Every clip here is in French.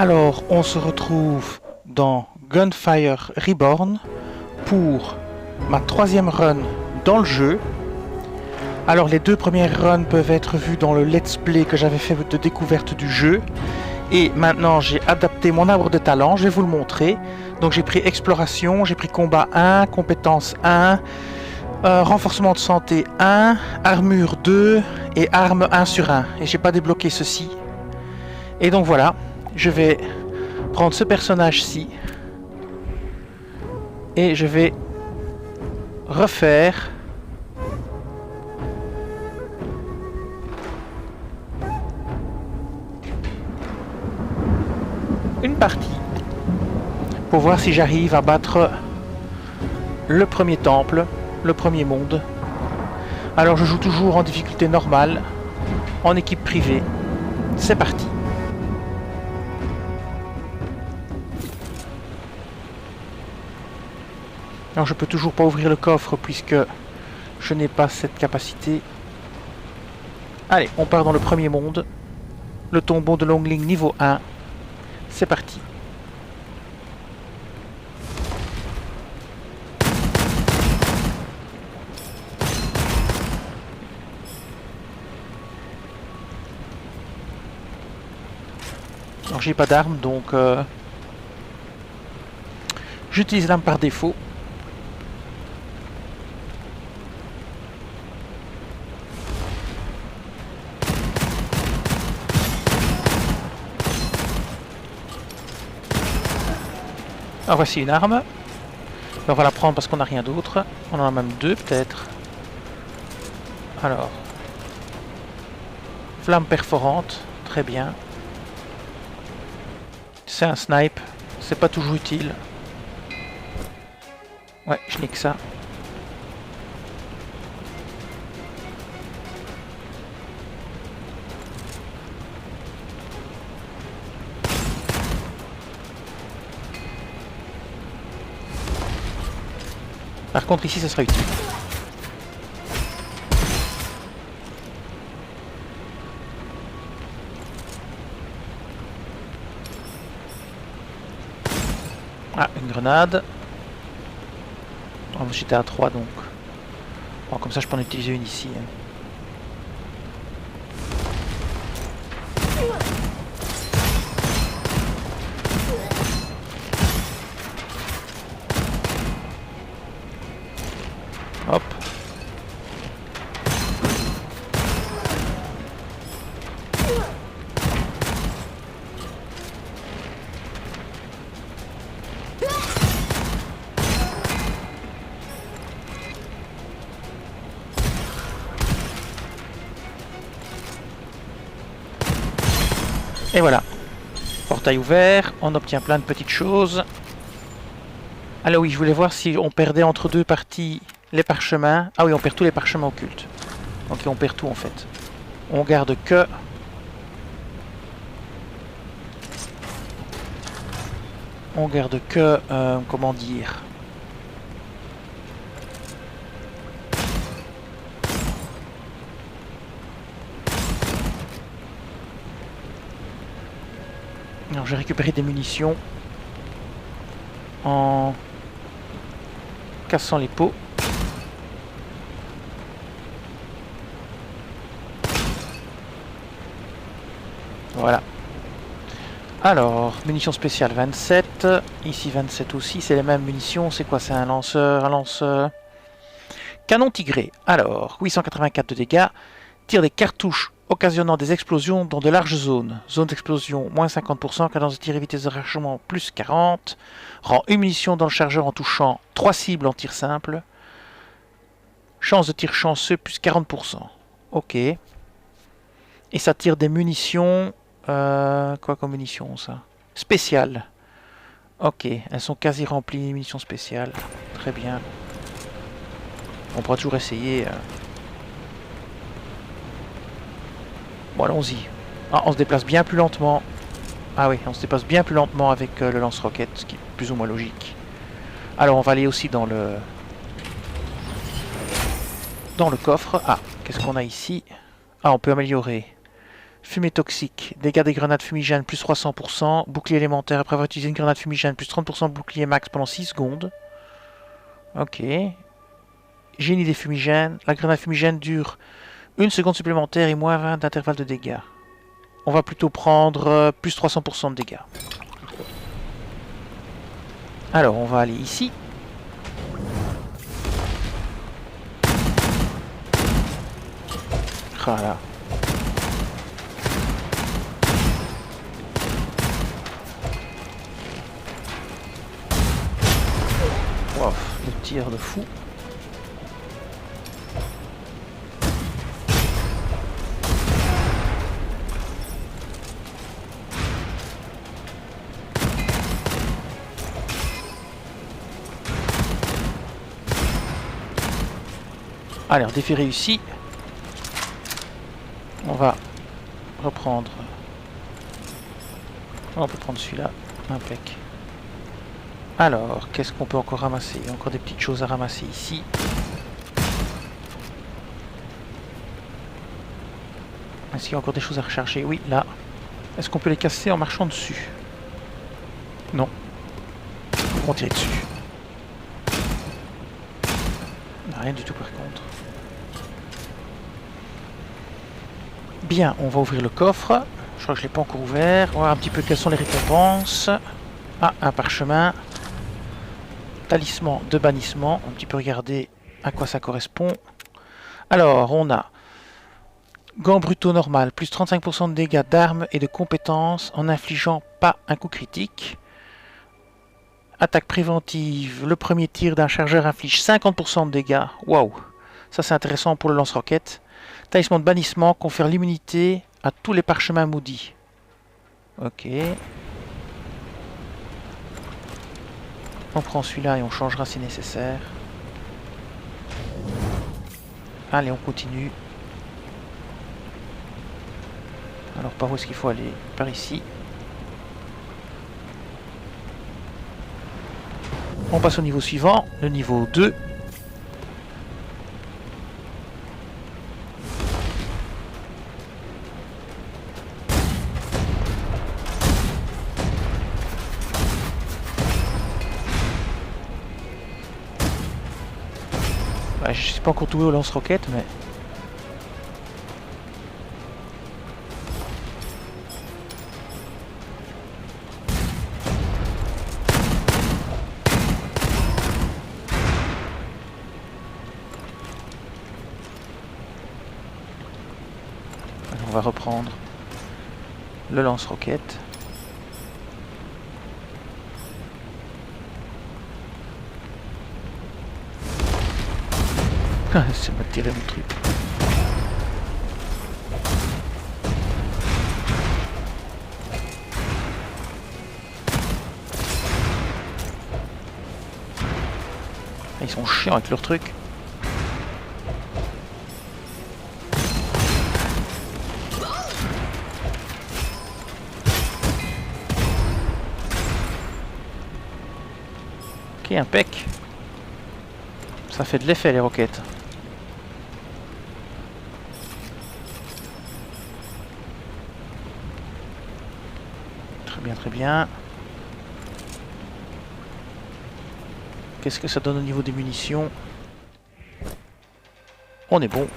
Alors, on se retrouve dans Gunfire Reborn pour ma troisième run dans le jeu. Alors, les deux premières runs peuvent être vues dans le let's play que j'avais fait de découverte du jeu. Et maintenant, j'ai adapté mon arbre de talent, je vais vous le montrer. Donc, j'ai pris exploration, j'ai pris combat 1, compétence 1, renforcement de santé 1, armure 2 et arme 1 sur 1. Et j'ai pas débloqué ceci. Et donc voilà, je vais prendre ce personnage-ci et je vais refaire une partie pour voir si j'arrive à battre le premier temple, le premier monde. Alors je joue toujours en difficulté normale, en équipe privée. C'est parti. Alors je peux toujours pas ouvrir le coffre puisque je n'ai pas cette capacité. Allez, on part dans le premier monde. Le tombeau de Longling niveau 1. C'est parti. Alors j'ai pas d'arme donc j'utilise l'arme par défaut. Alors voici une arme. On va la prendre parce qu'on n'a rien d'autre. On en a même deux peut-être. Alors. Flamme perforante. Très bien. C'est un snipe. C'est pas toujours utile. Ouais, je n'ai que ça. Par contre ici ça sera utile. Ah, une grenade. Oh, j'étais à 3 donc. Bon, comme ça je peux en utiliser une ici. Hop. Et voilà. Portail ouvert, on obtient plein de petites choses. Alors oui, je voulais voir si on perdait entre deux parties les parchemins. Ah oui, on perd tous les parchemins occultes. Ok, on perd tout en fait. On garde que... On garde que... comment dire... Alors j'ai récupéré des munitions en cassant les pots. Voilà. Alors, munitions spéciales 27. Ici 27 aussi, c'est les mêmes munitions. C'est quoi? C'est un lanceur, un lanceur. Canon tigré. Alors, 884 de dégâts. Tire des cartouches occasionnant des explosions dans de larges zones. Zone d'explosion, moins 50%. Cadence de tir et vitesse de rechargement, plus 40. Rend une munition dans le chargeur en touchant 3 cibles en tir simple. Chance de tir chanceux, plus 40%. Ok. Et ça tire des munitions... quoi comme munitions ça? Spéciales. Ok, elles sont quasi remplies, munitions spéciales. Très bien. On pourra toujours essayer. Bon, allons-y. Ah, on se déplace bien plus lentement. Ah oui, on se déplace bien plus lentement avec le lance-roquette, ce qui est plus ou moins logique. Alors, on va aller aussi dans le coffre. Ah, qu'est-ce qu'on a ici? Ah, on peut améliorer. Fumée toxique. Dégâts des grenades fumigènes plus 300%. Bouclier élémentaire après avoir utilisé une grenade fumigène plus 30% de bouclier max pendant 6 secondes. Ok. Génie des fumigènes. La grenade fumigène dure 1 seconde supplémentaire et moins 20 d'intervalle de dégâts. On va plutôt prendre plus 300% de dégâts. Alors, on va aller ici. Voilà. Wow, le tir de fou. Alors, défi réussi. On va reprendre. On peut prendre celui-là. Impec. Alors, qu'est-ce qu'on peut encore ramasser? Il y a encore des petites choses à ramasser ici. Est-ce qu'il y a encore des choses à recharger? Oui, là. Est-ce qu'on peut les casser en marchant dessus? Non. On va tirer dessus. Rien du tout par contre. Bien, on va ouvrir le coffre. Je crois que je ne l'ai pas encore ouvert. On va voir un petit peu quelles sont les récompenses. Ah, un parchemin. Talisman de bannissement. Un petit peu regarder à quoi ça correspond. Alors, on a gants brutaux normal, plus 35% de dégâts d'armes et de compétences en infligeant pas un coup critique. Attaque préventive, le premier tir d'un chargeur inflige 50% de dégâts. Waouh, ça c'est intéressant pour le lance-roquette. Talisman de bannissement confère l'immunité à tous les parchemins maudits. Ok. On prend celui-là et on changera si nécessaire. Allez, on continue. Alors par où est-ce qu'il faut aller? Par ici. On passe au niveau suivant, le niveau 2. Bah, je ne suis pas encore doué au lance-roquette, mais... on va reprendre le lance-roquette. Ça m'a tiré mon truc. Ils sont chiants avec leur truc. Ok, impec. Ça fait de l'effet les roquettes. Très bien, très bien. Qu'est-ce que ça donne au niveau des munitions? On est bon.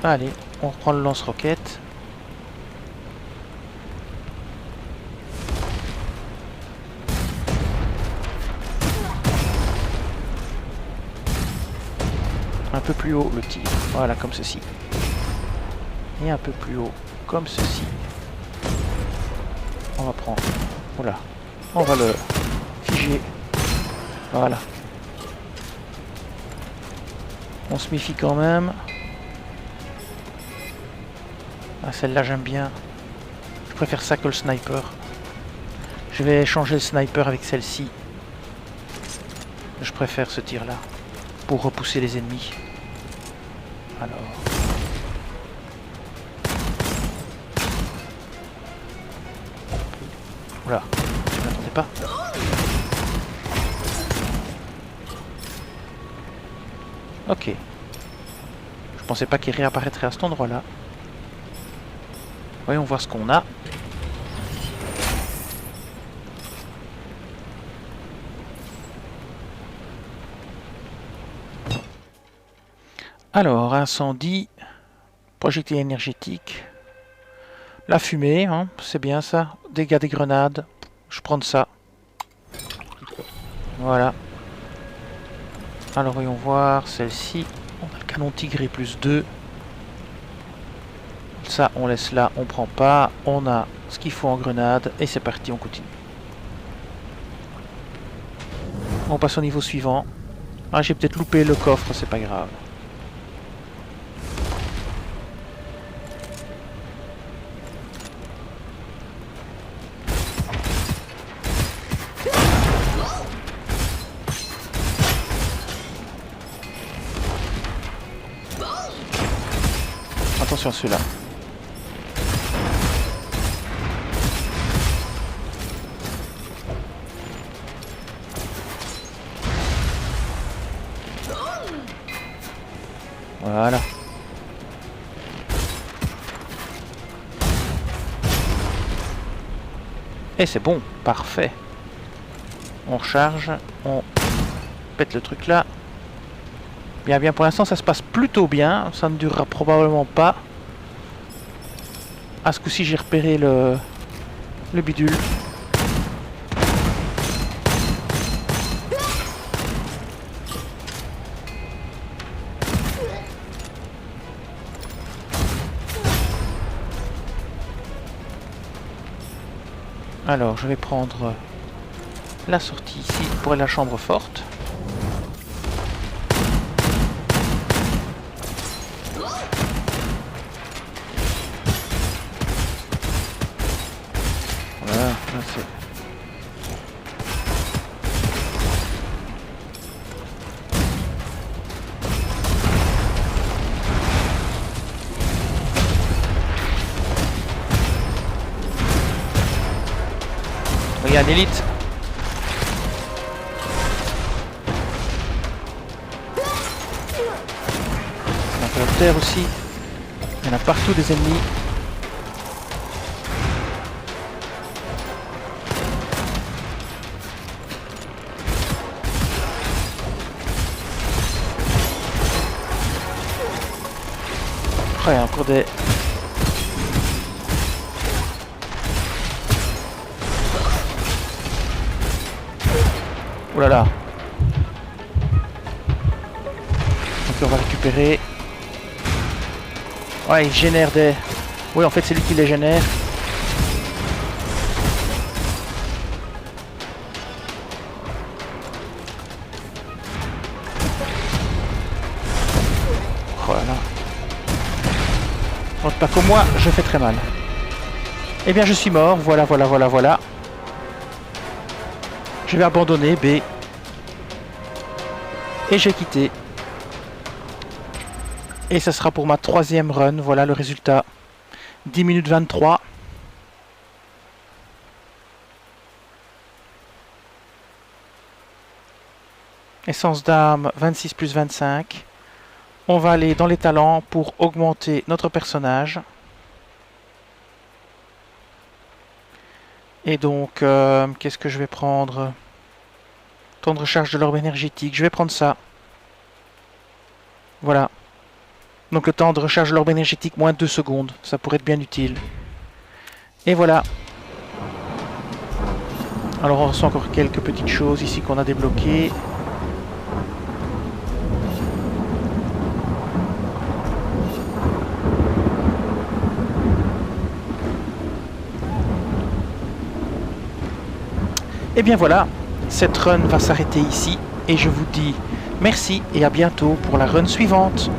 Allez, on reprend le lance-roquette. Un peu plus haut le tir, voilà comme ceci. Et un peu plus haut comme ceci. On va prendre, voilà, on va le figer. Voilà. On se méfie quand même. Ah, celle-là j'aime bien. Je préfère ça que le sniper. Je vais changer le sniper avec celle-ci. Je préfère ce tir-là pour repousser les ennemis. Alors. Oula, je ne m'attendais pas. Ok. Je pensais pas qu'il réapparaîtrait à cet endroit-là. Voyons voir ce qu'on a. Alors, incendie, projectile énergétique, la fumée, hein, c'est bien ça, dégâts des grenades, je prends ça. Voilà. Alors, voyons voir, celle-ci, on a le canon tigré plus 2. Ça, on laisse là, on prend pas, on a ce qu'il faut en grenade, et c'est parti, on continue. On passe au niveau suivant. Ah, j'ai peut-être loupé le coffre, c'est pas grave. Attention à celui-là. Voilà. Et c'est bon, parfait. On recharge, on pète le truc là. Bien, bien, pour l'instant ça se passe plutôt bien. Ça ne durera probablement pas. À ce coup-ci j'ai repéré le bidule. Alors je vais prendre la sortie ici pour la chambre forte. Voilà, là c'est... Regarde l'élite. On a fait la terre aussi. Il y en a partout des ennemis. Oh, il y a encore des... Oh là là. Donc on va récupérer. Ouais, il génère des... Oui, en fait c'est lui qui les génère. Oh là là. Compte pas comme moi, je fais très mal. Eh bien je suis mort, voilà, voilà, voilà, voilà. Je vais abandonner B. Et j'ai quitté. Et ça sera pour ma 3e run. Voilà le résultat. 10 minutes 23. Essence d'armes 26 plus 25. On va aller dans les talents pour augmenter notre personnage. Et donc, qu'est-ce que je vais prendre? Temps de recharge de l'orbe énergétique. Je vais prendre ça. Voilà. Donc le temps de recharge de l'orbe énergétique, moins 2 secondes. Ça pourrait être bien utile. Et voilà. Alors on reçoit encore quelques petites choses ici qu'on a débloquées. Et bien voilà, cette run va s'arrêter ici. Et je vous dis merci et à bientôt pour la run suivante.